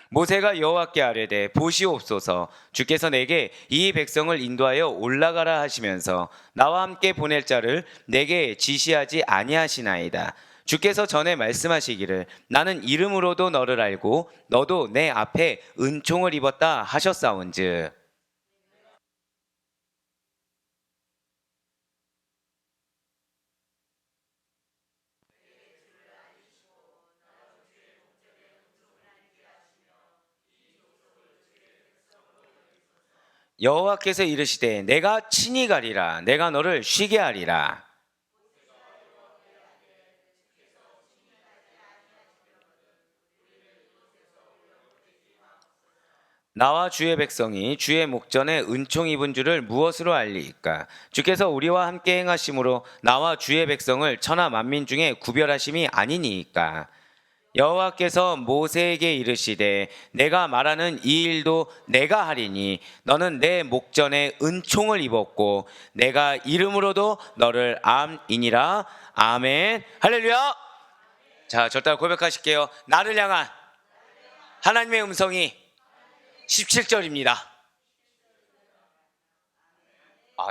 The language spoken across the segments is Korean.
모세가 여호와께 아뢰되 보시옵소서 주께서 내게 이 백성을 인도하여 올라가라 하시면서 나와 함께 보낼 자를 내게 지시하지 아니하시나이다. 주께서 전에 말씀하시기를 나는 이름으로도 너를 알고 너도 내 앞에 은총을 입었다 하셨사온즉. 여호와께서 이르시되 내가 친히 가리라. 내가 너를 쉬게 하리라. 나와 주의 백성이 주의 목전에 은총 입은 줄을 무엇으로 알리이까? 주께서 우리와 함께 행하심으로 나와 주의 백성을 천하 만민 중에 구별하심이 아니니이까? 여호와께서 모세에게 이르시되 내가 말하는 이 일도 내가 하리니 너는 내 목전에 은총을 입었고 내가 이름으로도 너를 암이니라. 아멘. 할렐루야. 자, 저 따라 고백하실게요. 나를 향한 하나님의 음성이 17절입니다.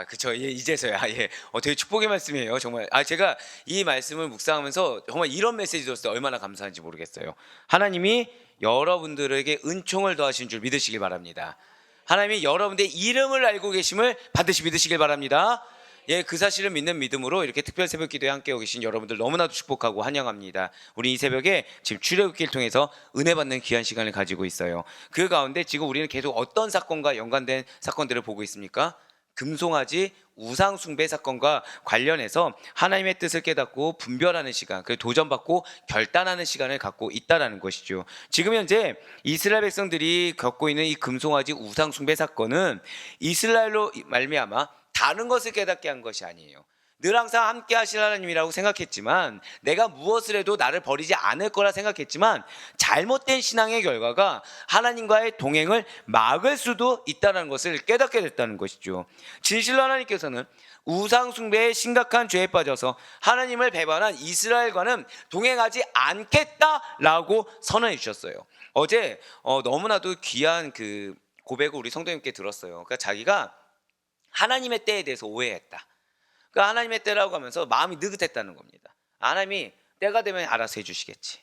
그쵸. 예, 이제서야. 예. 되게 축복의 말씀이에요. 정말. 제가 이 말씀을 묵상하면서 정말 이런 메시지 들었을 때 얼마나 감사한지 모르겠어요. 하나님이 여러분들에게 은총을 더하신 줄 믿으시길 바랍니다. 하나님이 여러분들의 이름을 알고 계심을 반드시 믿으시길 바랍니다. 예, 그 사실을 믿는 믿음으로 이렇게 특별 새벽 기도에 함께하고 계신 여러분들 너무나도 축복하고 환영합니다. 우리 이 새벽에 지금 출애굽기를 통해서 은혜 받는 귀한 시간을 가지고 있어요. 그 가운데 지금 우리는 계속 어떤 사건과 연관된 사건들을 보고 있습니까? 금송아지 우상 숭배 사건과 관련해서 하나님의 뜻을 깨닫고 분별하는 시간, 그리고 도전받고 결단하는 시간을 갖고 있다라는 것이죠. 지금 현재 이스라엘 백성들이 겪고 있는 이 금송아지 우상 숭배 사건은 이스라엘로 말미암아 다른 것을 깨닫게 한 것이 아니에요. 늘 항상 함께 하실 하나님이라고 생각했지만, 내가 무엇을 해도 나를 버리지 않을 거라 생각했지만, 잘못된 신앙의 결과가 하나님과의 동행을 막을 수도 있다는 것을 깨닫게 됐다는 것이죠. 진실로 하나님께서는 우상 숭배의 심각한 죄에 빠져서 하나님을 배반한 이스라엘과는 동행하지 않겠다라고 선언해 주셨어요. 어제 너무나도 귀한 그 고백을 우리 성도님께 들었어요. 그러니까 자기가 하나님의 때에 대해서 오해했다. 그러니까 하나님의 때라고 하면서 마음이 느긋했다는 겁니다. 하나님이 때가 되면 알아서 해주시겠지.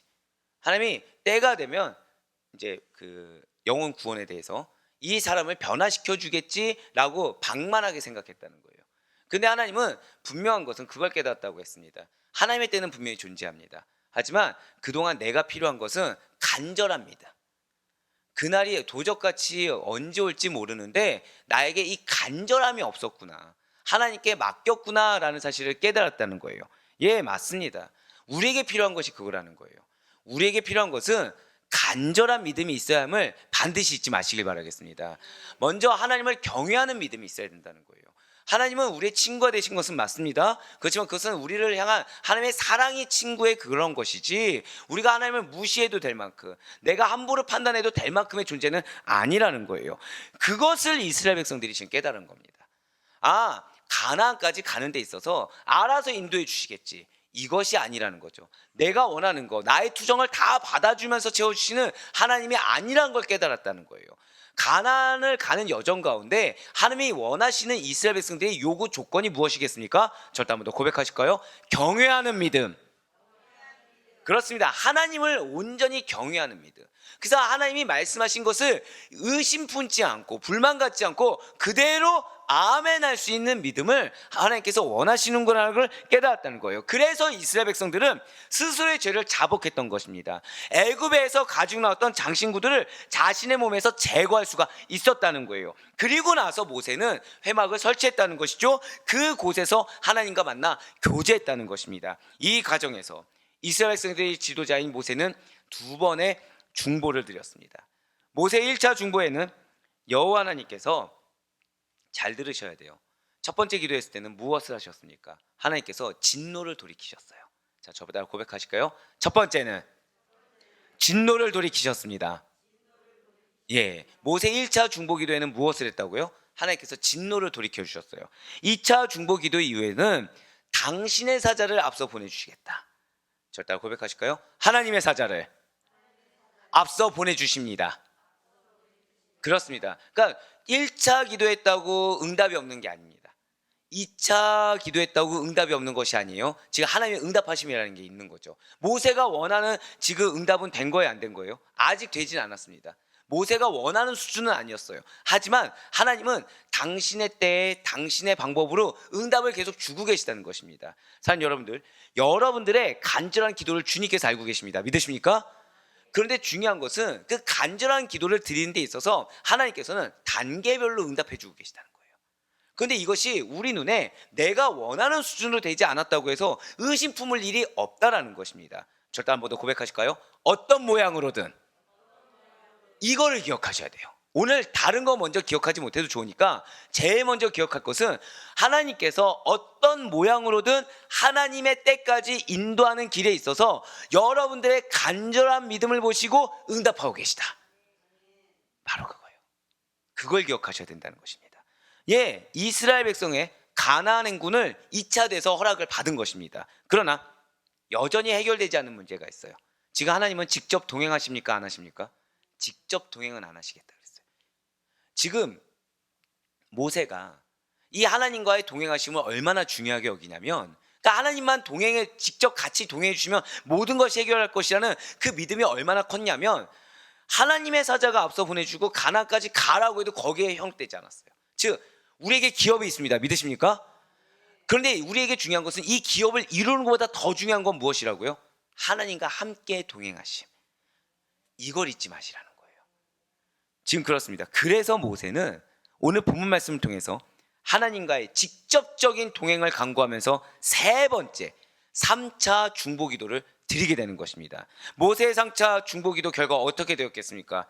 하나님이 때가 되면 이제 그 영혼 구원에 대해서 이 사람을 변화시켜 주겠지라고 방만하게 생각했다는 거예요. 근데 하나님은 분명한 것은 그걸 깨닫다고 했습니다. 하나님의 때는 분명히 존재합니다. 하지만 그동안 내가 필요한 것은 간절합니다. 그날이 도적같이 언제 올지 모르는데 나에게 이 간절함이 없었구나, 하나님께 맡겼구나라는 사실을 깨달았다는 거예요. 예, 맞습니다. 우리에게 필요한 것이 그거라는 거예요. 우리에게 필요한 것은 간절한 믿음이 있어야 함을 반드시 잊지 마시길 바라겠습니다. 먼저 하나님을 경외하는 믿음이 있어야 된다는 거예요. 하나님은 우리의 친구가 되신 것은 맞습니다. 그렇지만 그것은 우리를 향한 하나님의 사랑이 친구의 그런 것이지, 우리가 하나님을 무시해도 될 만큼, 내가 함부로 판단해도 될 만큼의 존재는 아니라는 거예요. 그것을 이스라엘 백성들이 지금 깨달은 겁니다. 가나안까지 가는 데 있어서 알아서 인도해 주시겠지, 이것이 아니라는 거죠. 내가 원하는 거, 나의 투정을 다 받아주면서 채워주시는 하나님이 아니라는 걸 깨달았다는 거예요. 가나안을 가는 여정 가운데 하나님이 원하시는 이스라엘 백성들의 요구 조건이 무엇이겠습니까? 절대 한번 더 고백하실까요? 경외하는 믿음. 그렇습니다. 하나님을 온전히 경외하는 믿음. 그래서 하나님이 말씀하신 것을 의심 품지 않고 불만 갖지 않고 그대로 아멘 할 수 있는 믿음을 하나님께서 원하시는 거라는 걸 깨달았다는 거예요. 그래서 이스라엘 백성들은 스스로의 죄를 자복했던 것입니다. 애굽에서 가지고 나왔던 장신구들을 자신의 몸에서 제거할 수가 있었다는 거예요. 그리고 나서 모세는 회막을 설치했다는 것이죠. 그곳에서 하나님과 만나 교제했다는 것입니다. 이 과정에서 이스라엘 백성들의 지도자인 모세는 두 번의 중보를 드렸습니다. 모세 1차 중보에는 여호와 하나님께서, 잘 들으셔야 돼요, 첫 번째 기도했을 때는 무엇을 하셨습니까? 하나님께서 진노를 돌이키셨어요. 자, 저보다 고백하실까요? 첫 번째는 진노를 돌이키셨습니다. 예, 모세 1차 중보 기도에는 무엇을 했다고요? 하나님께서 진노를 돌이켜 주셨어요. 2차 중보 기도 이후에는 당신의 사자를 앞서 보내주시겠다. 저를 따라 고백하실까요? 하나님의 사자를 앞서 보내주십니다. 그렇습니다. 그러니까 1차 기도했다고 응답이 없는 게 아닙니다. 2차 기도했다고 응답이 없는 것이 아니에요. 지금 하나님의 응답하심이라는 게 있는 거죠. 모세가 원하는 지금 응답은 된 거예요, 안 된 거예요? 아직 되진 않았습니다. 모세가 원하는 수준은 아니었어요. 하지만 하나님은 당신의 때에 당신의 방법으로 응답을 계속 주고 계시다는 것입니다. 사랑하는 여러분들, 여러분들의 간절한 기도를 주님께서 알고 계십니다. 믿으십니까? 그런데 중요한 것은 그 간절한 기도를 드리는 데 있어서 하나님께서는 단계별로 응답해 주고 계시다는 거예요. 그런데 이것이 우리 눈에 내가 원하는 수준으로 되지 않았다고 해서 의심 품을 일이 없다라는 것입니다. 절대 한번 더 고백하실까요? 어떤 모양으로든 이거를 기억하셔야 돼요. 오늘 다른 거 먼저 기억하지 못해도 좋으니까 제일 먼저 기억할 것은 하나님께서 어떤 모양으로든 하나님의 때까지 인도하는 길에 있어서 여러분들의 간절한 믿음을 보시고 응답하고 계시다. 바로 그거예요. 그걸 기억하셔야 된다는 것입니다. 예, 이스라엘 백성의 가나안 행군을 2차 돼서 허락을 받은 것입니다. 그러나 여전히 해결되지 않는 문제가 있어요. 지금 하나님은 직접 동행하십니까? 안 하십니까? 직접 동행은 안 하시겠다 그랬어요. 지금 모세가 이 하나님과의 동행하심을 얼마나 중요하게 여기냐면, 그러니까 하나님만 동행에 직접 같이 동행해 주시면 모든 것이 해결할 것이라는 그 믿음이 얼마나 컸냐면, 하나님의 사자가 앞서 보내주고 가나안까지 가라고 해도 거기에 형되지 않았어요. 즉 우리에게 기업이 있습니다. 믿으십니까? 그런데 우리에게 중요한 것은 이 기업을 이루는 것보다 더 중요한 건 무엇이라고요? 하나님과 함께 동행하심. 이걸 잊지 마시라는 거예요. 지금 그렇습니다. 그래서 모세는 오늘 본문 말씀을 통해서 하나님과의 직접적인 동행을 강구하면서 세 번째 3차 중보기도를 드리게 되는 것입니다. 모세의 3차 중보기도 결과 어떻게 되었겠습니까?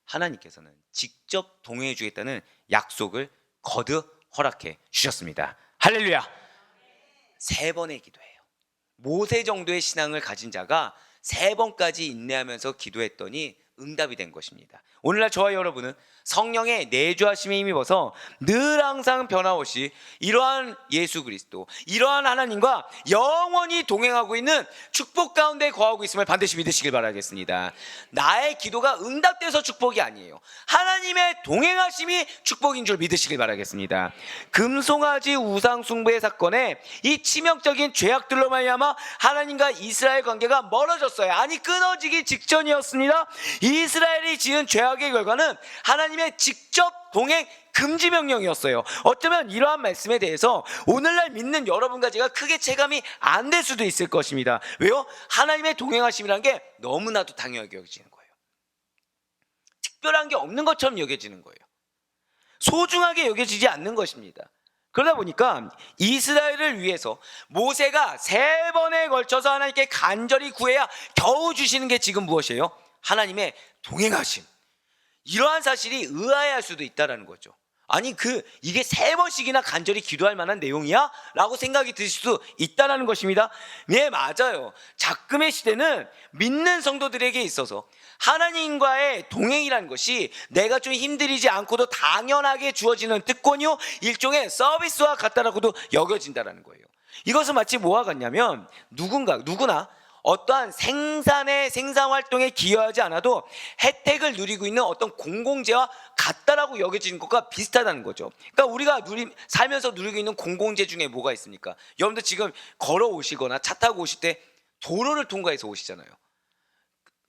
하나님께서는 직접 동행해 주겠다는 약속을 거듭 허락해 주셨습니다. 할렐루야. 세 번의 기도예요. 모세 정도의 신앙을 가진 자가 세 번까지 인내하면서 기도했더니 응답이 된 것입니다. 오늘날 저와 여러분은 성령의 내주하심에 힘입어서 늘 항상 변함없이 이러한 예수 그리스도, 이러한 하나님과 영원히 동행하고 있는 축복 가운데 거하고 있음을 반드시 믿으시길 바라겠습니다. 나의 기도가 응답돼서 축복이 아니에요. 하나님의 동행하심이 축복인 줄 믿으시길 바라겠습니다. 금송아지 우상 숭배의 사건에 이 치명적인 죄악들로 말미암아 하나님과 이스라엘 관계가 멀어졌어요. 아니 끊어지기 직전이었습니다. 이스라엘이 지은 죄악의 결과는 하나님의 직접 동행 금지 명령이었어요. 어쩌면 이러한 말씀에 대해서 오늘날 믿는 여러분과 제가 크게 체감이 안 될 수도 있을 것입니다. 왜요? 하나님의 동행하심이라는 게 너무나도 당연하게 여겨지는 거예요. 특별한 게 없는 것처럼 여겨지는 거예요. 소중하게 여겨지지 않는 것입니다. 그러다 보니까 이스라엘을 위해서 모세가 세 번에 걸쳐서 하나님께 간절히 구해야 겨우 주시는 게 지금 무엇이에요? 하나님의 동행하심. 이러한 사실이 의아해할 수도 있다는 거죠. 아니 이게 세 번씩이나 간절히 기도할 만한 내용이야? 라고 생각이 드실 수 있다는 것입니다. 네, 맞아요. 작금의 시대는 믿는 성도들에게 있어서 하나님과의 동행이라는 것이 내가 좀 힘들이지 않고도 당연하게 주어지는 특권이요, 일종의 서비스와 같다라고도 여겨진다는 거예요. 이것은 마치 뭐와 같냐면 누구나 어떠한 생산활동에 기여하지 않아도 혜택을 누리고 있는 어떤 공공재와 같다라고 여겨지는 것과 비슷하다는 거죠. 그러니까 우리가 살면서 누리고 있는 공공재 중에 뭐가 있습니까? 여러분들 지금 걸어오시거나 차 타고 오실 때 도로를 통과해서 오시잖아요.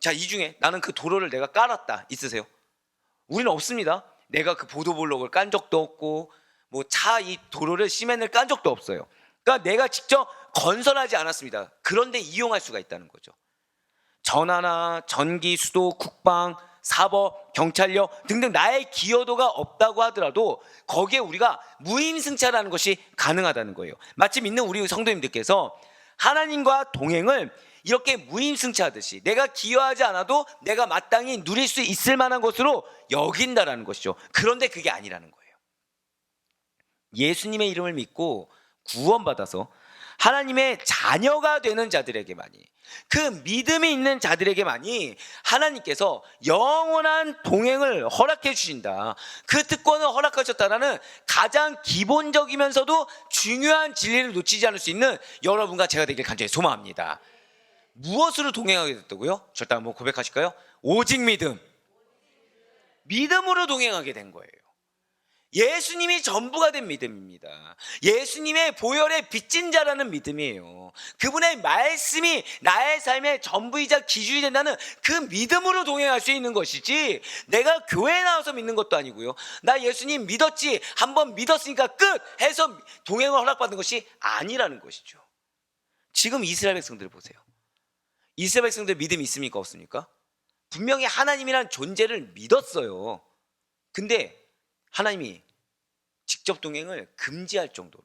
자, 이 중에 나는 그 도로를 내가 깔았다 있으세요? 우리는 없습니다. 내가 그 보도블록을 깐 적도 없고 이 도로를 시멘을 깐 적도 없어요. 그러니까 내가 직접 건설하지 않았습니다. 그런데 이용할 수가 있다는 거죠. 전화나 전기, 수도, 국방, 사법, 경찰력 등등 나의 기여도가 없다고 하더라도 거기에 우리가 무임승차라는 것이 가능하다는 거예요. 마치 믿는 우리 성도님들께서 하나님과 동행을 이렇게 무임승차하듯이 내가 기여하지 않아도 내가 마땅히 누릴 수 있을 만한 것으로 여긴다라는 것이죠. 그런데 그게 아니라는 거예요. 예수님의 이름을 믿고 구원받아서 하나님의 자녀가 되는 자들에게만이, 그 믿음이 있는 자들에게만이 하나님께서 영원한 동행을 허락해 주신다, 그 특권을 허락하셨다라는 가장 기본적이면서도 중요한 진리를 놓치지 않을 수 있는 여러분과 제가 되길 간절히 소망합니다. 무엇으로 동행하게 됐다고요? 절대 한번 고백하실까요? 오직 믿음. 믿음으로 동행하게 된 거예요. 예수님이 전부가 된 믿음입니다. 예수님의 보혈의 빚진 자라는 믿음이에요. 그분의 말씀이 나의 삶의 전부이자 기준이 된다는 그 믿음으로 동행할 수 있는 것이지, 내가 교회에 나와서 믿는 것도 아니고요, 나 예수님 믿었지, 한번 믿었으니까 끝 해서 동행을 허락받는 것이 아니라는 것이죠. 지금 이스라엘 백성들 보세요. 이스라엘 백성들 믿음이 있습니까, 없습니까? 분명히 하나님이란 존재를 믿었어요. 근데 하나님이 직접 동행을 금지할 정도로,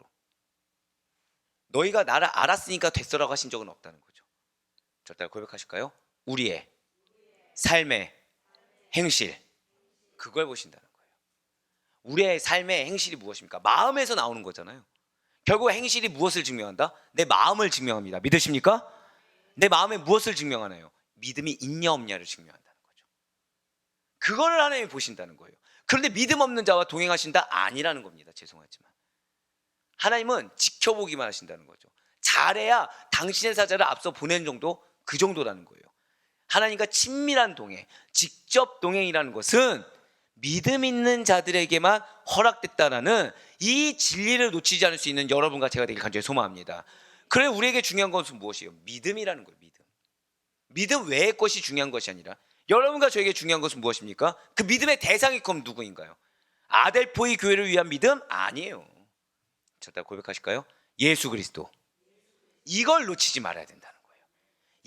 너희가 나를 알았으니까 됐어라고 하신 적은 없다는 거죠. 저를 따라 고백하실까요? 우리의 삶의 행실, 그걸 보신다는 거예요. 우리의 삶의 행실이 무엇입니까? 마음에서 나오는 거잖아요. 결국 행실이 무엇을 증명한다? 내 마음을 증명합니다. 믿으십니까? 내 마음에 무엇을 증명하나요? 믿음이 있냐 없냐를 증명한다는 거죠. 그거를 하나님이 보신다는 거예요. 그런데 믿음 없는 자와 동행하신다? 아니라는 겁니다. 죄송하지만 하나님은 지켜보기만 하신다는 거죠. 잘해야 당신의 사자를 앞서 보낸 정도, 그 정도라는 거예요. 하나님과 친밀한 동행, 직접 동행이라는 것은 믿음 있는 자들에게만 허락됐다라는 이 진리를 놓치지 않을 수 있는 여러분과 제가 되길 간절히 소망합니다. 그래, 우리에게 중요한 것은 무엇이에요? 믿음이라는 거예요. 믿음 외의 것이 중요한 것이 아니라, 여러분과 저에게 중요한 것은 무엇입니까? 그 믿음의 대상이 그럼 누구인가요? 아델포이 교회를 위한 믿음? 아니에요. 저따 고백하실까요? 예수 그리스도. 이걸 놓치지 말아야 된다는 거예요.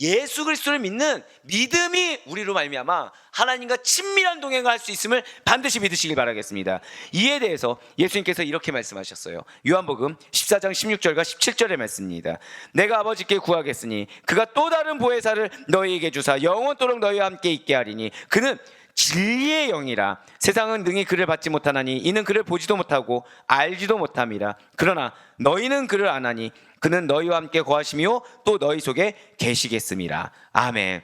예수 그리스도를 믿는 믿음이 우리로 말미암아 하나님과 친밀한 동행을 할 수 있음을 반드시 믿으시길 바라겠습니다. 이에 대해서 예수님께서 이렇게 말씀하셨어요. 요한복음 14장 16절과 17절의 말씀입니다. 내가 아버지께 구하겠으니 그가 또 다른 보혜사를 너희에게 주사 영원토록 너희와 함께 있게 하리니 그는 진리의 영이라. 세상은 능히 그를 받지 못하나니 이는 그를 보지도 못하고 알지도 못함이라. 그러나 너희는 그를 아나니 그는 너희와 함께 거하시며 또 너희 속에 계시겠음이라. 아멘.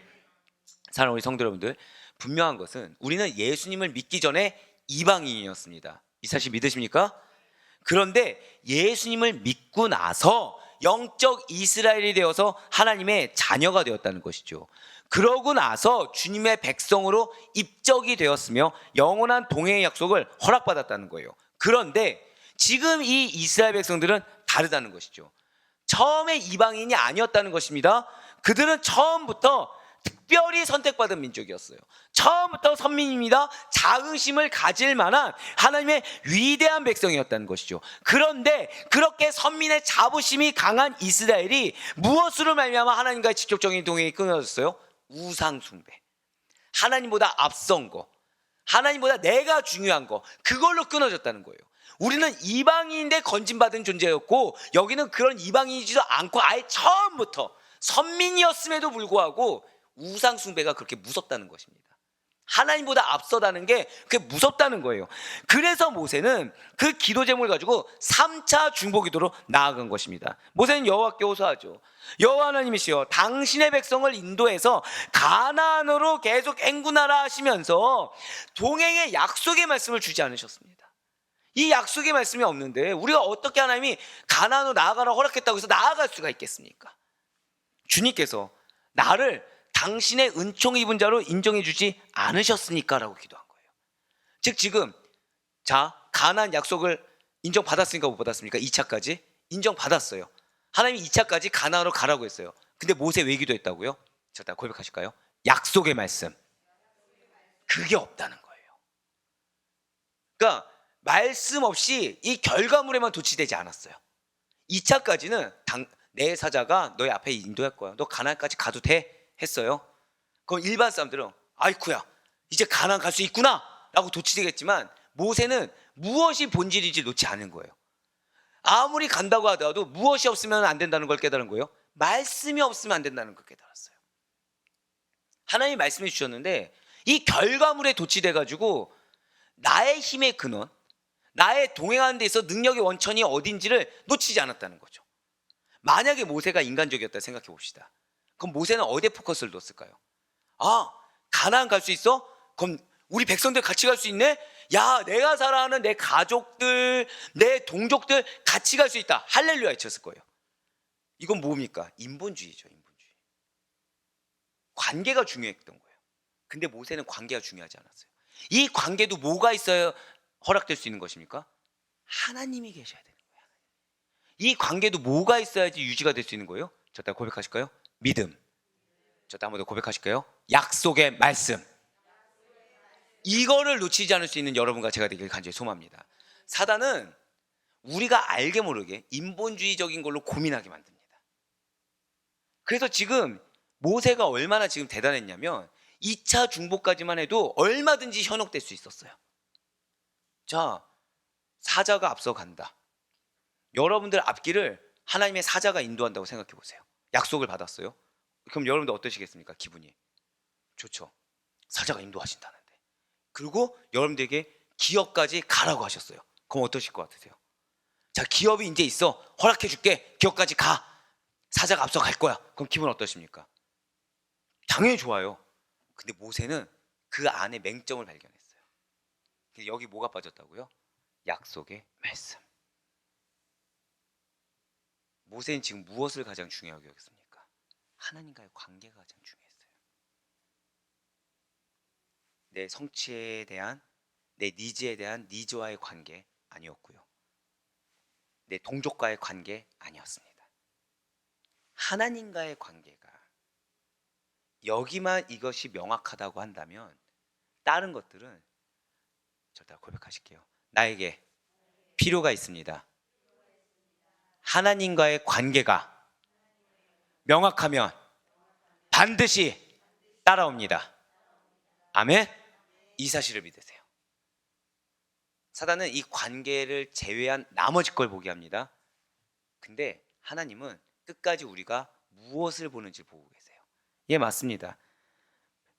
사랑하는 우리 성도 여러분들, 분명한 것은 우리는 예수님을 믿기 전에 이방인이었습니다. 이 사실 믿으십니까? 그런데 예수님을 믿고 나서 영적 이스라엘이 되어서 하나님의 자녀가 되었다는 것이죠. 그러고 나서 주님의 백성으로 입적이 되었으며 영원한 동행의 약속을 허락받았다는 거예요. 그런데 지금 이 이스라엘 백성들은 다르다는 것이죠. 처음에 이방인이 아니었다는 것입니다. 그들은 처음부터 특별히 선택받은 민족이었어요. 처음부터 선민입니다. 자긍심을 가질 만한 하나님의 위대한 백성이었다는 것이죠. 그런데 그렇게 선민의 자부심이 강한 이스라엘이 무엇으로 말미암아 하나님과의 직접적인 동행이 끊어졌어요? 우상 숭배. 하나님보다 앞선 거, 하나님보다 내가 중요한 거, 그걸로 끊어졌다는 거예요. 우리는 이방인인데 건진받은 존재였고, 여기는 그런 이방인이지도 않고 아예 처음부터 선민이었음에도 불구하고 우상 숭배가 그렇게 무섭다는 것입니다. 하나님보다 앞서다는 게 그게 무섭다는 거예요. 그래서 모세는 그 기도 제목을 가지고 3차 중보 기도로 나아간 것입니다. 모세는 여호와께 호소하죠. 여호와 하나님이시여, 당신의 백성을 인도해서 가나안으로 계속 행군하라 하시면서 동행의 약속의 말씀을 주지 않으셨습니다. 이 약속의 말씀이 없는데 우리가 어떻게 하나님이 가나안으로 나아가라 허락했다고 해서 나아갈 수가 있겠습니까? 주님께서 나를 당신의 은총 입은 자로 인정해 주지 않으셨으니까 라고 기도한 거예요. 즉 지금 가나안 약속을 인정받았으니까 못 받았습니까? 2차까지 인정받았어요. 하나님이 2차까지 가나안으로 가라고 했어요. 근데 모세 왜 기도했다고요? 자, 다 고백하실까요? 약속의 말씀, 그게 없다는 거예요. 그러니까 말씀 없이 이 결과물에만 도취되지 않았어요. 2차까지는 내 사자가 너희 앞에 인도할 거야, 너 가나안까지 가도 돼 했어요. 그럼 일반 사람들은 아이쿠야, 이제 가나안 갈 수 있구나 라고 도취되겠지만, 모세는 무엇이 본질인지 놓지 않은 거예요. 아무리 간다고 하더라도 무엇이 없으면 안 된다는 걸 깨달은 거예요. 말씀이 없으면 안 된다는 걸 깨달았어요. 하나님이 말씀해 주셨는데 이 결과물에 도취돼 가지고 나의 힘의 근원, 나의 동행하는 데 있어 능력의 원천이 어딘지를 놓치지 않았다는 거죠. 만약에 모세가 인간적이었다 생각해 봅시다. 그럼 모세는 어디에 포커스를 뒀을까요? 가나안 갈 수 있어? 그럼 우리 백성들 같이 갈 수 있네? 야, 내가 사랑하는 내 가족들, 내 동족들 같이 갈 수 있다, 할렐루야 외쳤을 거예요. 이건 뭡니까? 인본주의죠. 인본주의. 관계가 중요했던 거예요. 근데 모세는 관계가 중요하지 않았어요. 이 관계도 뭐가 있어야 허락될 수 있는 것입니까? 하나님이 계셔야 되는 거예요. 이 관계도 뭐가 있어야지 유지가 될 수 있는 거예요? 저 따라 고백하실까요? 믿음. 저 따라 한번 더 고백하실까요? 약속의 말씀. 이거를 놓치지 않을 수 있는 여러분과 제가 되길 간절히 소망합니다. 사단은 우리가 알게 모르게 인본주의적인 걸로 고민하게 만듭니다. 그래서 지금 모세가 얼마나 지금 대단했냐면 2차 중보까지만 해도 얼마든지 현혹될 수 있었어요. 자, 사자가 앞서간다. 여러분들 앞길을 하나님의 사자가 인도한다고 생각해 보세요. 약속을 받았어요. 그럼 여러분들 어떠시겠습니까? 기분이 좋죠. 사자가 인도하신다는데. 그리고 여러분들에게 기업까지 가라고 하셨어요. 그럼 어떠실 것 같으세요? 자, 기업이 이제 있어. 허락해 줄게. 기업까지 가. 사자가 앞서 갈 거야. 그럼 기분 어떠십니까? 당연히 좋아요. 근데 모세는 그 안에 맹점을 발견했어요. 여기 뭐가 빠졌다고요? 약속의 말씀. 모세는 지금 무엇을 가장 중요하게 여겼습니까? 하나님과의 관계가 가장 중요했어요. 내 성취에 대한, 내 니즈에 대한 니즈와의 관계 아니었고요. 내 동족과의 관계 아니었습니다. 하나님과의 관계가 여기만 이것이 명확하다고 한다면 다른 것들은 저다 고백하실게요. 나에게 필요가 있습니다. 하나님과의 관계가 명확하면 반드시 따라옵니다. 아멘. 이 사실을 믿으세요. 사단은 이 관계를 제외한 나머지 걸 보게 합니다. 근데 하나님은 끝까지 우리가 무엇을 보는지 보고 계세요. 예, 맞습니다.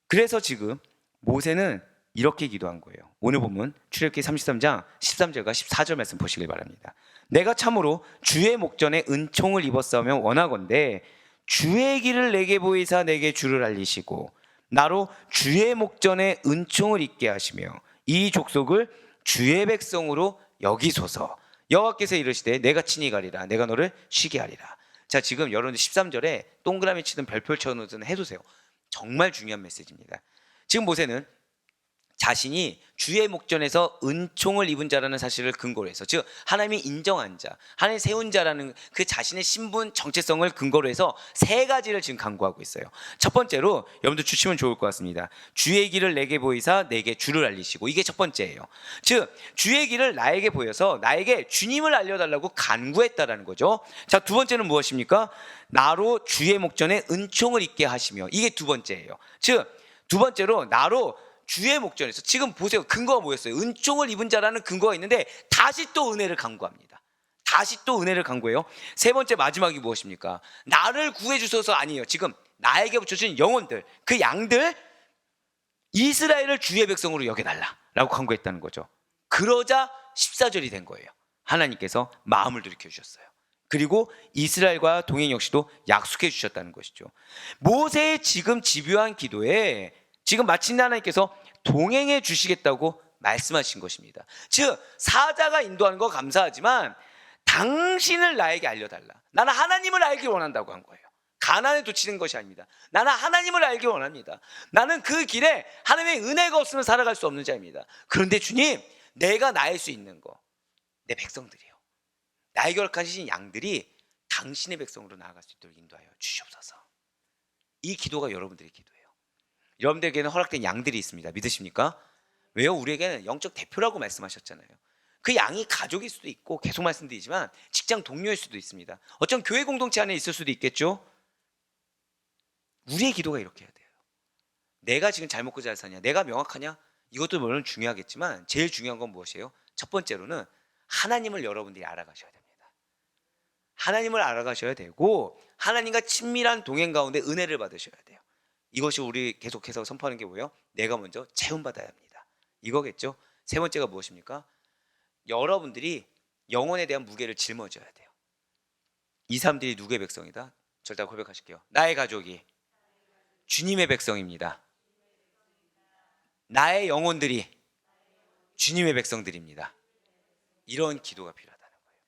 그래서 지금 모세는 이렇게 기도한 거예요. 오늘 본문 출애굽기 33장 13절과 14절 말씀 보시길 바랍니다. 내가 참으로 주의 목전에 은총을 입었사오면 원하건대 주의 길을 내게 보이사 내게 주를 알리시고 나로 주의 목전에 은총을 입게 하시며 이 족속을 주의 백성으로 여기소서. 여호와께서 이르시되 내가 친히 가리라. 내가 너를 쉬게 하리라. 자, 지금 여러분들 13절에 동그라미 치든 별표 쳐놓든 해두세요. 정말 중요한 메시지입니다. 지금 모세는 자신이 주의 목전에서 은총을 입은 자라는 사실을 근거로 해서, 즉 하나님이 인정한 자, 하나님이 세운 자라는 그 자신의 신분 정체성을 근거로 해서 세 가지를 지금 강구하고 있어요. 첫 번째로 여러분들 주시면 좋을 것 같습니다. 주의 길을 내게 보이사 내게 주를 알리시고, 이게 첫 번째예요. 즉 주의 길을 나에게 보여서 나에게 주님을 알려달라고 간구했다라는 거죠. 자, 두 번째는 무엇입니까? 나로 주의 목전에 은총을 입게 하시며, 이게 두 번째예요. 즉 두 번째로 나로 주의 목전에서, 지금 보세요. 근거가 뭐였어요? 은총을 입은 자라는 근거가 있는데 다시 또 은혜를 강구합니다. 다시 또 은혜를 강구해요. 세 번째 마지막이 무엇입니까? 나를 구해 주소서 아니에요. 지금 나에게 붙여진 영혼들, 그 양들, 이스라엘을 주의 백성으로 여겨달라라고 강구했다는 거죠. 그러자 14절이 된 거예요. 하나님께서 마음을 돌이켜 주셨어요. 그리고 이스라엘과 동행 역시도 약속해 주셨다는 것이죠. 모세의 지금 집요한 기도에 지금 마침내 하나님께서 동행해 주시겠다고 말씀하신 것입니다. 즉 사자가 인도하는 거 감사하지만 당신을 나에게 알려달라. 나는 하나님을 알기 원한다고 한 거예요. 가난에 도치는 것이 아닙니다. 나는 하나님을 알기 원합니다. 나는 그 길에 하나님의 은혜가 없으면 살아갈 수 없는 자입니다. 그런데 주님, 내가 나일 수 있는 거, 내 백성들이요, 나에게 허락하신 양들이 당신의 백성으로 나아갈 수 있도록 인도하여 주시옵소서. 이 기도가 여러분들의 기도예요. 여러분들에게는 허락된 양들이 있습니다. 믿으십니까? 왜요? 우리에게는 영적 대표라고 말씀하셨잖아요. 그 양이 가족일 수도 있고, 계속 말씀드리지만 직장 동료일 수도 있습니다. 어쩜 교회 공동체 안에 있을 수도 있겠죠. 우리의 기도가 이렇게 해야 돼요. 내가 지금 잘 먹고 잘 사냐, 내가 명확하냐, 이것도 물론 중요하겠지만 제일 중요한 건 무엇이에요? 첫 번째로는 하나님을 여러분들이 알아가셔야 됩니다. 하나님을 알아가셔야 되고, 하나님과 친밀한 동행 가운데 은혜를 받으셔야 돼요. 이것이 우리 계속해서 선포하는 게 뭐예요? 내가 먼저 체험받아야 합니다. 이거겠죠? 세 번째가 무엇입니까? 여러분들이 영혼에 대한 무게를 짊어져야 돼요. 이 사람들이 누구의 백성이다? 절대 고백하실게요. 나의 가족이 주님의 백성입니다. 나의 영혼들이 주님의 백성들입니다. 이런 기도가 필요하다는 거예요.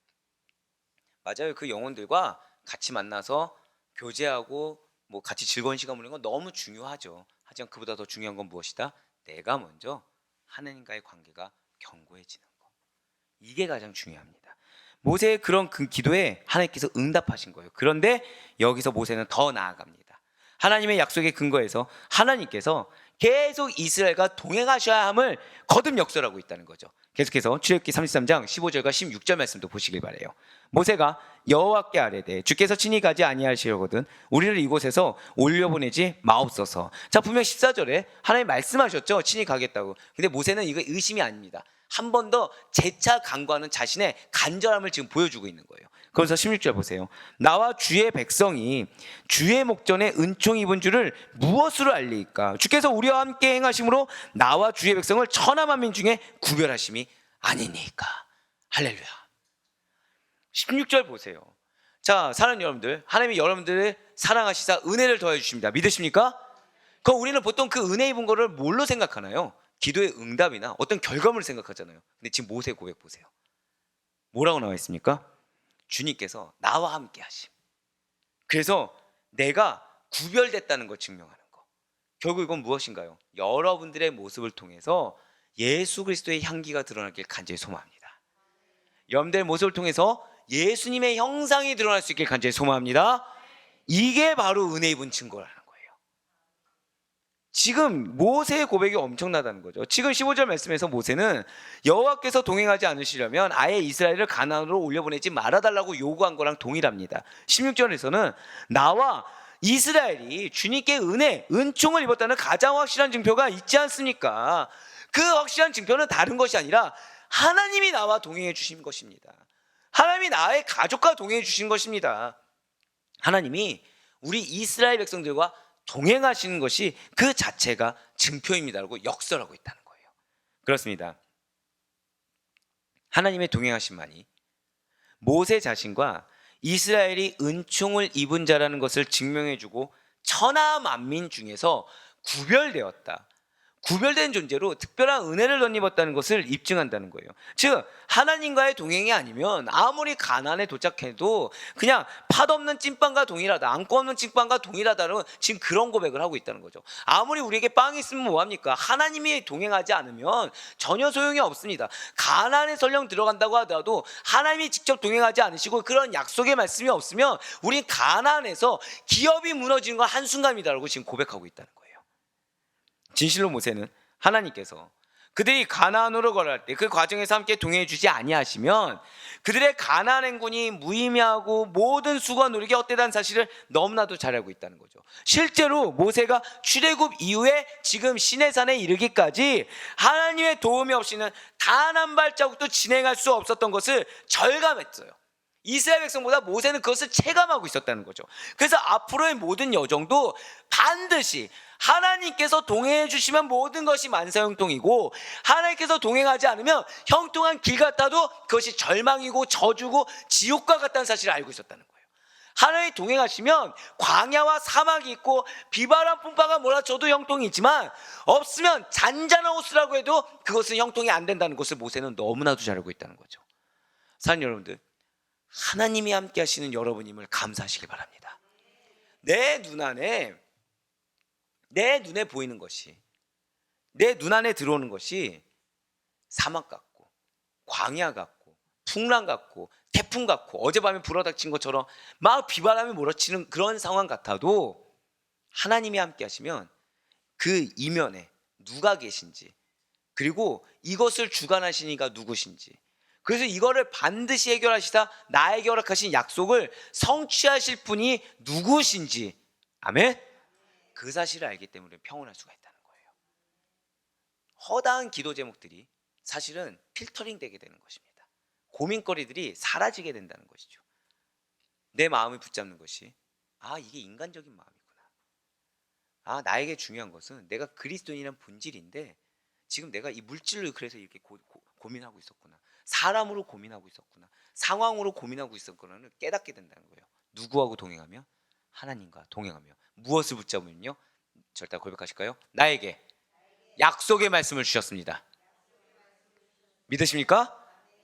맞아요. 그 영혼들과 같이 만나서 교제하고 뭐 같이 즐거운 시간 보내는 건 너무 중요하죠. 하지만 그보다 더 중요한 건 무엇이다? 내가 먼저 하나님과의 관계가 견고해지는 거. 이게 가장 중요합니다. 모세의 그런 그 기도에 하나님께서 응답하신 거예요. 그런데 여기서 모세는 더 나아갑니다. 하나님의 약속의 근거에서 하나님께서 계속 이스라엘과 동행하셔야 함을 거듭 역설하고 있다는 거죠. 계속해서 출애굽기 33장 15절과 16절 말씀도 보시길 바라요. 모세가 여호와께 아뢰되 주께서 친히 가지 아니하시려거든 우리를 이곳에서 올려보내지 마옵소서. 자, 분명 14절에 하나님 말씀하셨죠, 친히 가겠다고. 근데 모세는 이거 의심이 아닙니다. 한 번 더 재차 간구하는 자신의 간절함을 지금 보여주고 있는 거예요. 그래서 16절 보세요. 나와 주의 백성이 주의 목전에 은총 입은 줄을 무엇으로 알리까? 주께서 우리와 함께 행하심으로 나와 주의 백성을 천하 만민 중에 구별하심이 아니니까. 할렐루야. 16절 보세요. 자, 사랑하는 여러분들, 하나님이 여러분들을 사랑하시사 은혜를 더해 주십니다. 믿으십니까? 그럼 우리는 보통 그 은혜 입은 거를 뭘로 생각하나요? 기도의 응답이나 어떤 결과물을 생각하잖아요. 근데 지금 모세 고백 보세요. 뭐라고 나와 있습니까? 주님께서 나와 함께 하심. 그래서 내가 구별됐다는 걸 증명하는 거. 결국 이건 무엇인가요? 여러분들의 모습을 통해서 예수 그리스도의 향기가 드러나길 간절히 소망합니다. 여러분들의 모습을 통해서 예수님의 형상이 드러날 수 있길 간절히 소망합니다. 이게 바로 은혜 입은 증거라는 거예요. 지금 모세의 고백이 엄청나다는 거죠. 지금 15절 말씀에서 모세는 여호와께서 동행하지 않으시려면 아예 이스라엘을 가나안으로 올려보내지 말아달라고 요구한 거랑 동일합니다. 16절에서는 나와 이스라엘이 주님께 은총을 입었다는 가장 확실한 증표가 있지 않습니까? 그 확실한 증표는 다른 것이 아니라 하나님이 나와 동행해 주신 것입니다. 하나님이 나의 가족과 동행해 주신 것입니다. 하나님이 우리 이스라엘 백성들과 동행하시는 것이 그 자체가 증표입니다라고 역설하고 있다는 거예요. 그렇습니다. 하나님의 동행하심만이 모세 자신과 이스라엘이 은총을 입은 자라는 것을 증명해주고 천하 만민 중에서 구별된 존재로 특별한 은혜를 덧입었다는 것을 입증한다는 거예요. 즉 하나님과의 동행이 아니면 아무리 가나안에 도착해도 그냥 팥없는 찐빵과 동일하다, 안고 없는 찐빵과 동일하다는 지금 그런 고백을 하고 있다는 거죠. 아무리 우리에게 빵이 있으면 뭐합니까? 하나님이 동행하지 않으면 전혀 소용이 없습니다. 가나안에 설령 들어간다고 하더라도 하나님이 직접 동행하지 않으시고 그런 약속의 말씀이 없으면 우리 가나안에서 기업이 무너지는 건 한순간이다라고 지금 고백하고 있다는 거예요. 진실로 모세는 하나님께서 그들이 가나안으로 걸어갈 때 그 과정에서 함께 동행해 주지 아니하시면 그들의 가나안 행군이 무의미하고 모든 수고와 노력이 헛되다는 사실을 너무나도 잘 알고 있다는 거죠. 실제로 모세가 출애굽 이후에 지금 시내산에 이르기까지 하나님의 도움이 없이는 단 한 발자국도 진행할 수 없었던 것을 절감했어요. 이스라엘 백성보다 모세는 그것을 체감하고 있었다는 거죠. 그래서 앞으로의 모든 여정도 반드시 하나님께서 동행해 주시면 모든 것이 만사형통이고 하나님께서 동행하지 않으면 형통한 길 같아도 그것이 절망이고 저주고 지옥과 같다는 사실을 알고 있었다는 거예요. 하나님이 동행하시면 광야와 사막이 있고 비바람 풍파가 몰아쳐도 형통이 있지만 없으면 잔잔한 호수라고 해도 그것은 형통이 안 된다는 것을 모세는 너무나도 잘 알고 있다는 거죠. 사랑하는 여러분들, 하나님이 함께 하시는 여러분임을 감사하시기 바랍니다. 내 눈에 보이는 것이, 내 눈 안에 들어오는 것이 사막 같고 광야 같고 풍랑 같고 태풍 같고 어젯밤에 불어닥친 것처럼 막 비바람이 몰아치는 그런 상황 같아도 하나님이 함께 하시면 그 이면에 누가 계신지, 그리고 이것을 주관하신 이가 누구신지, 그래서 이거를 반드시 해결하시다 나에게 허락하신 약속을 성취하실 분이 누구신지, 아멘? 그 사실을 알기 때문에 평온할 수가 있다는 거예요. 허다한 기도 제목들이 사실은 필터링 되게 되는 것입니다. 고민거리들이 사라지게 된다는 것이죠. 내 마음을 붙잡는 것이, 이게 인간적인 마음이구나. 나에게 중요한 것은 내가 그리스도인이란 본질인데 지금 내가 이 물질로 그래서 이렇게 고민하고 있었구나, 사람으로 고민하고 있었구나, 상황으로 고민하고 있었구나를 깨닫게 된다는 거예요. 누구하고 동행하며? 하나님과 동행하며. 무엇을 붙잡으면요? 절대 고백하실까요? 나에게 약속의 말씀을 주셨습니다. 믿으십니까?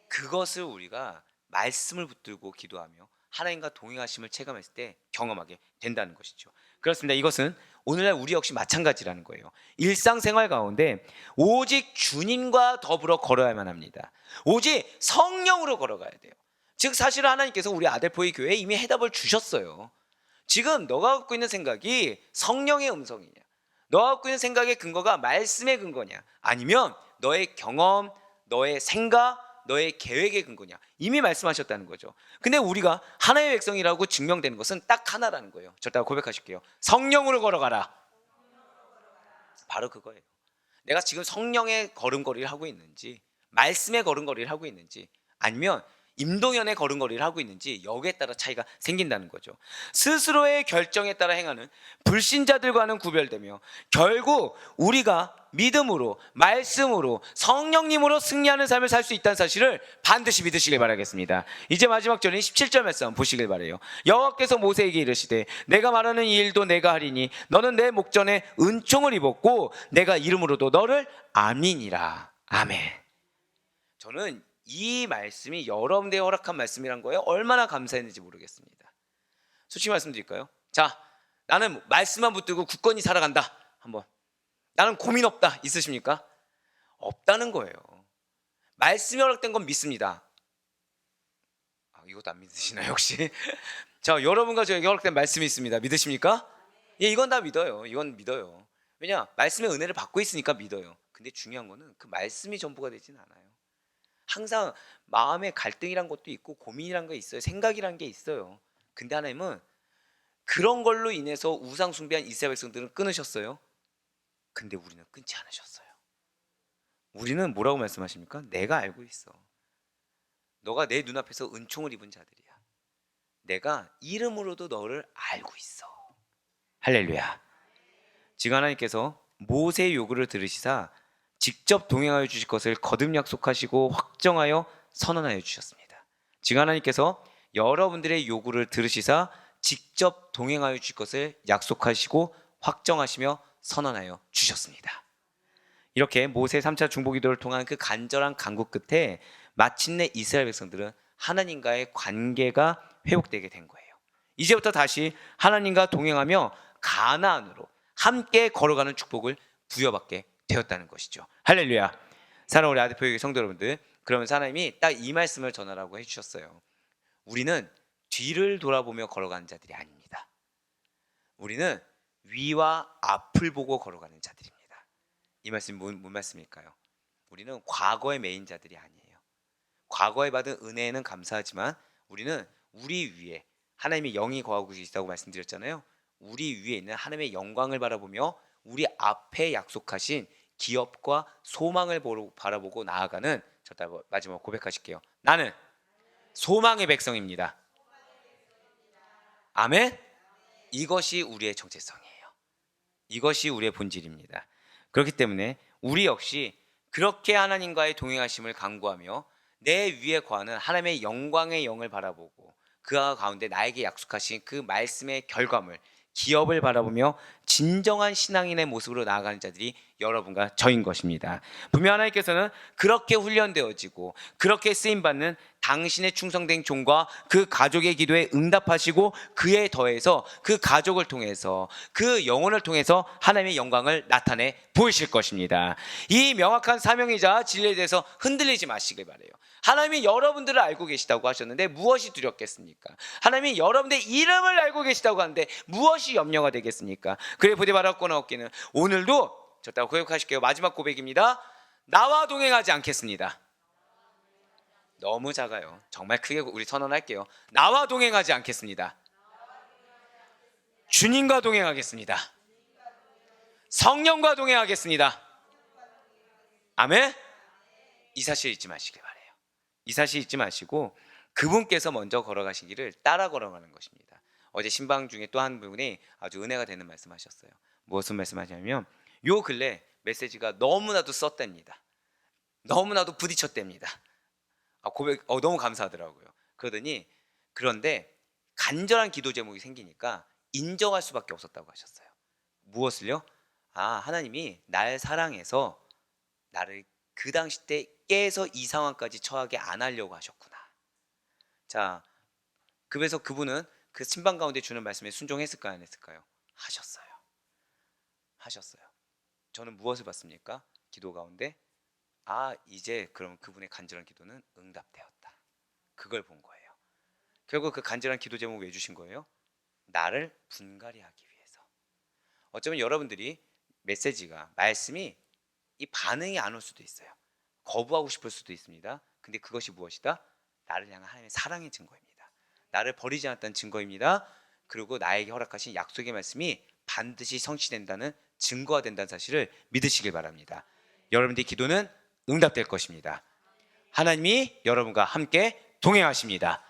그것을 우리가 말씀을 붙들고 기도하며 하나님과 동행하심을 체감했을 때 경험하게 된다는 것이죠. 그렇습니다. 이것은 오늘날 우리 역시 마찬가지라는 거예요. 일상생활 가운데 오직 주님과 더불어 걸어야만 합니다. 오직 성령으로 걸어가야 돼요. 즉 사실 하나님께서 우리 아델포이 교회에 이미 해답을 주셨어요. 지금 너가 갖고 있는 생각이 성령의 음성이냐, 너가 갖고 있는 생각의 근거가 말씀의 근거냐, 아니면 너의 경험, 너의 생각, 너의 계획의 근거냐, 이미 말씀하셨다는 거죠. 근데 우리가 하나의 백성이라고 증명되는 것은 딱 하나라는 거예요. 저따가 고백하실게요. 성령으로 걸어가라. 바로 그거예요. 내가 지금 성령의 걸음걸이를 하고 있는지, 말씀의 걸음걸이를 하고 있는지, 아니면 임동현의 걸음걸이를 하고 있는지, 여기에 따라 차이가 생긴다는 거죠. 스스로의 결정에 따라 행하는 불신자들과는 구별되며 결국 우리가 믿음으로, 말씀으로, 성령님으로 승리하는 삶을 살 수 있다는 사실을 반드시 믿으시길 바라겠습니다. 이제 마지막 절인 17절 말씀 보시길 바라요. 여호와께서 모세에게 이르시되 내가 말하는 이 일도 내가 하리니 너는 내 목전에 은총을 입었고 내가 이름으로도 너를 아미니라. 아멘. 저는 이 말씀이 여러분들의 허락한 말씀이란 거에 얼마나 감사했는지 모르겠습니다. 솔직히 말씀드릴까요? 자, 나는 말씀만 붙들고 굳건히 살아간다. 한번. 나는 고민 없다. 있으십니까? 없다는 거예요. 말씀이 허락된 건 믿습니다. 이것도 안 믿으시나요 혹시? 자, 여러분과 저에게 허락된 말씀이 있습니다. 믿으십니까? 예, 이건 다 믿어요. 이건 믿어요. 왜냐? 말씀의 은혜를 받고 있으니까 믿어요. 근데 중요한 거는 그 말씀이 전부가 되진 않아요. 항상 마음에 갈등이란 것도 있고 고민이란 게 있어요. 생각이란 게 있어요. 근데 하나님은 그런 걸로 인해서 우상 숭배한 이스라엘 백성들은 끊으셨어요. 근데 우리는 끊지 않으셨어요. 우리는 뭐라고 말씀하십니까? 내가 알고 있어. 너가 내 눈앞에서 은총을 입은 자들이야. 내가 이름으로도 너를 알고 있어. 할렐루야. 지금 하나님께서 모세의 요구를 들으시사 직접 동행하여 주실 것을 거듭 약속하시고 확정하여 선언하여 주셨습니다. 지금 하나님께서 여러분들의 요구를 들으시사 직접 동행하여 주실 것을 약속하시고 확정하시며 선언하여 주셨습니다. 이렇게 모세 3차 중보기도를 통한 그 간절한 간구 끝에 마침내 이스라엘 백성들은 하나님과의 관계가 회복되게 된 거예요. 이제부터 다시 하나님과 동행하며 가나안으로 함께 걸어가는 축복을 부여받게 되었다는 것이죠. 할렐루야. 사랑하는 우리 아드표의 성도 여러분들, 그러면서 하나님이 딱 이 말씀을 전하라고 해주셨어요. 우리는 뒤를 돌아보며 걸어가는 자들이 아닙니다. 우리는 위와 앞을 보고 걸어가는 자들입니다. 이 말씀이 뭔 말씀일까요? 우리는 과거의 메인 자들이 아니에요. 과거에 받은 은혜에는 감사하지만 우리는 우리 위에 하나님의 영이 거하고 계시다고 말씀드렸잖아요. 우리 위에 있는 하나님의 영광을 바라보며 우리 앞에 약속하신 기업과 소망을 바라보고 나아가는, 저 마지막 고백하실게요. 나는 소망의 백성입니다. 아멘. 이것이 우리의 정체성이에요. 이것이 우리의 본질입니다. 그렇기 때문에 우리 역시 그렇게 하나님과의 동행하심을 간구하며 내 위에 거하는 하나님의 영광의 영을 바라보고 그 가운데 나에게 약속하신 그 말씀의 결과물, 기업을 바라보며 진정한 신앙인의 모습으로 나아가는 자들이 여러분과 저인 것입니다. 분명 하나님께서는 그렇게 훈련되어지고 그렇게 쓰임받는 당신의 충성된 종과 그 가족의 기도에 응답하시고 그에 더해서 그 가족을 통해서 그 영혼을 통해서 하나님의 영광을 나타내 보이실 것입니다. 이 명확한 사명이자 진리에 대해서 흔들리지 마시길 바라요. 하나님이 여러분들을 알고 계시다고 하셨는데 무엇이 두렵겠습니까? 하나님이 여러분들의 이름을 알고 계시다고 하는데 무엇이 염려가 되겠습니까? 그래 부디 바라거나 없기는 오늘도 저따가 고백하실게요. 마지막 고백입니다. 나와 동행하지 않겠습니다. 너무 작아요. 정말 크게 우리 선언할게요. 나와 동행하지 않겠습니다. 주님과 동행하겠습니다. 성령과 동행하겠습니다. 아멘. 이 사실 잊지 마시길 바라요. 이 사실 잊지 마시고 그분께서 먼저 걸어가신 길을 따라 걸어가는 것입니다. 어제 신방 중에 또 한 분이 아주 은혜가 되는 말씀하셨어요. 무엇을 말씀하냐면 요 근래 메시지가 너무나도 썼답니다. 너무나도 부딪혔답니다. 고백 너무 감사하더라고요. 그러더니 그런데 간절한 기도 제목이 생기니까 인정할 수밖에 없었다고 하셨어요. 무엇을요? 하나님이 날 사랑해서 나를 그 당시 때 깨서 이 상황까지 처하게 안 하려고 하셨구나. 자, 그래서 그분은 그 신방 가운데 주는 말씀에 순종했을까요? 안 했을까요? 하셨어요. 하셨어요. 저는 무엇을 봤습니까? 기도 가운데 이제 그럼 그분의 간절한 기도는 응답되었다. 그걸 본 거예요. 결국 그 간절한 기도 제목 왜 주신 거예요? 나를 분갈이 하기 위해서. 어쩌면 여러분들이 메시지가 말씀이 이 반응이 안 올 수도 있어요. 거부하고 싶을 수도 있습니다. 근데 그것이 무엇이다? 나를 향한 하나님의 사랑의 증거입니다. 나를 버리지 않았다는 증거입니다. 그리고 나에게 허락하신 약속의 말씀이 반드시 성취된다는 증거가 된다는 사실을 믿으시길 바랍니다. 여러분들의 기도는 응답될 것입니다. 하나님이 여러분과 함께 동행하십니다.